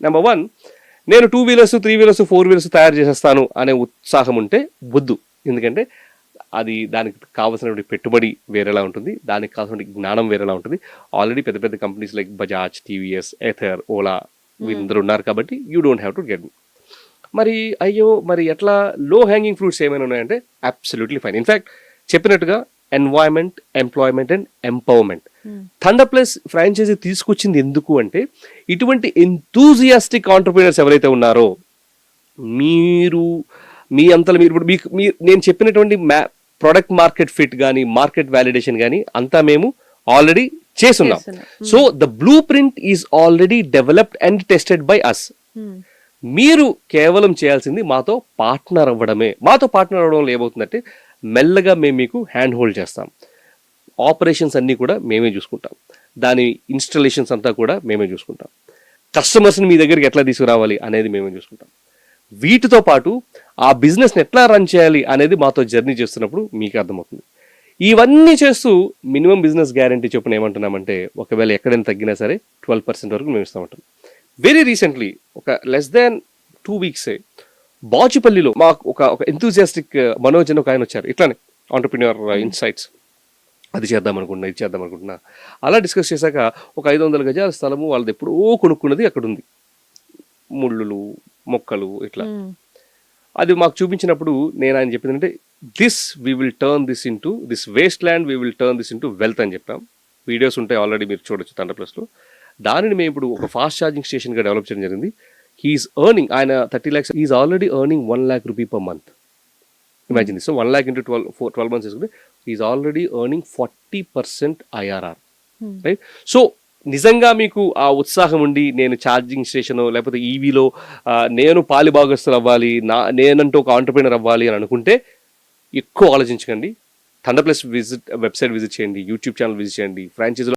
Number 1, నేను 2 wheelers 3 wheelers 4 wheelers తయారు చేసేస్తాను అనే ఉత్సాహం ఉంటే వద్దు. ఎందుకంటే అది దానికి కావాల్సినటువంటి పెట్టుబడి వేరేలా ఉంటుంది, దానికి కావాల్సిన జ్ఞానం వేరేలా ఉంటుంది. ఆల్రెడీ పెద్ద పెద్ద కంపెనీస్ లైక్ బజాజ్, టీవీఎస్, ఎథర్, ఓలా వీళ్ళందరూ ఉన్నారు కాబట్టి you don't have to get me. మరి అయ్యో మరి ఎట్లా లో హ్యాంగింగ్ ఫ్రూట్స్ ఏమైనా ఉన్నాయంటే అబ్సల్యూట్లీ ఫైన్. ఇన్ఫ్యాక్ట్ చెప్పినట్టుగా environment, employment and empowerment. Thunder Plus franchise తీసుకొచ్చింది ఎందుకు అంటే ఇటువంటి ఎంతూజియాస్టిక్ ఆంటర్‌ప్రెన్యూర్స్ ఎవరైతే ఉన్నారో మీరు మీ అంతలో మీరు ఇప్పుడు మీకు నేను చెప్పినటువంటి ప్రొడక్ట్ మార్కెట్ ఫిట్ కానీ మార్కెట్ వ్యాలిడేషన్ కానీ అంతా మేము ఆల్రెడీ చేసున్నాం. So the blueprint is already developed and tested by us. మీరు కేవలం చేయాల్సింది మాతో పార్ట్నర్ అవ్వడమే. మాతో పార్ట్నర్ అవ్వడంలో ఏమవుతుందంటే మెల్లగా మేము మీకు హ్యాండ్ హోల్డ్ చేస్తాం. ఆపరేషన్స్ అన్నీ కూడా మేమే చూసుకుంటాం, దాని ఇన్స్టాలేషన్స్ అంతా కూడా మేమే చూసుకుంటాం, కస్టమర్స్ని మీ దగ్గరికి ఎట్లా తీసుకురావాలి అనేది మేమే చూసుకుంటాం. వీటితో పాటు ఆ బిజినెస్ని ఎట్లా రన్ చేయాలి అనేది మాతో జర్నీ చేస్తున్నప్పుడు మీకు అర్థమవుతుంది. ఇవన్నీ చేస్తూ మినిమం బిజినెస్ గ్యారంటీ చొప్పున ఏమంటున్నామంటే ఒకవేళ ఎక్కడైనా తగ్గినా సరే 12% వరకు మేము ఇస్తామంటాం. వెరీ రీసెంట్లీ ఒక లెస్ దాన్ 2 వీక్స్ బాచుపల్లిలో మాకు ఒక ఎంతూజియాస్టిక్ మనోజ్ అని ఒక ఆయన వచ్చారు. ఇట్లానే ఆంటర్‌ప్రెన్యూర్ ఇన్సైట్స్ అది చేద్దాం అనుకుంటున్నా, ఇది చేద్దాం అనుకుంటున్నా. అలా డిస్కస్ చేశాక ఒక 500 గజాల స్థలము వాళ్ళది ఎప్పుడో కొనుక్కున్నది అక్కడ ఉంది, ముళ్ళులు మొక్కలు ఇట్లా. అది మాకు చూపించినప్పుడు నేను ఆయన చెప్పింది అంటే this we will turn this into this waste land we will turn this into wealth అని చెప్పాం. వీడియోస్ ఉంటాయి ఆల్రెడీ, మీరు చూడొచ్చు థండర్ ప్లస్లో. దానిని మేము ఇప్పుడు ఒక ఫాస్ట్ ఛార్జింగ్ స్టేషన్గా డెవలప్ చేయడం జరిగింది. హీఈస్ ఎర్నింగ్, ఆయన 30 lakhs, is already earning 1 lakh rupee per month. Imagine this. So 1 lakh into 12 months తీసుకుంటే is already earning 40% IRR, right? So నిజంగా మీకు ఆ ఉత్సాహం ఉండి నేను ఛార్జింగ్ స్టేషన్ లేకపోతే ఈవీలో నేను పాలిభాగస్తులు అవ్వాలి, నేనంటూ ఒక ఆంటర్‌ప్రెన్యూర్ అవ్వాలి అని అనుకుంటే ఎక్కువ ఆలోచించకండి. థండర్ ప్లస్ వెబ్సైట్ విజిట్ చేయండి, యూట్యూబ్ ఛానల్ విజిట్ చేయండి, ఫ్రాంచైజీలో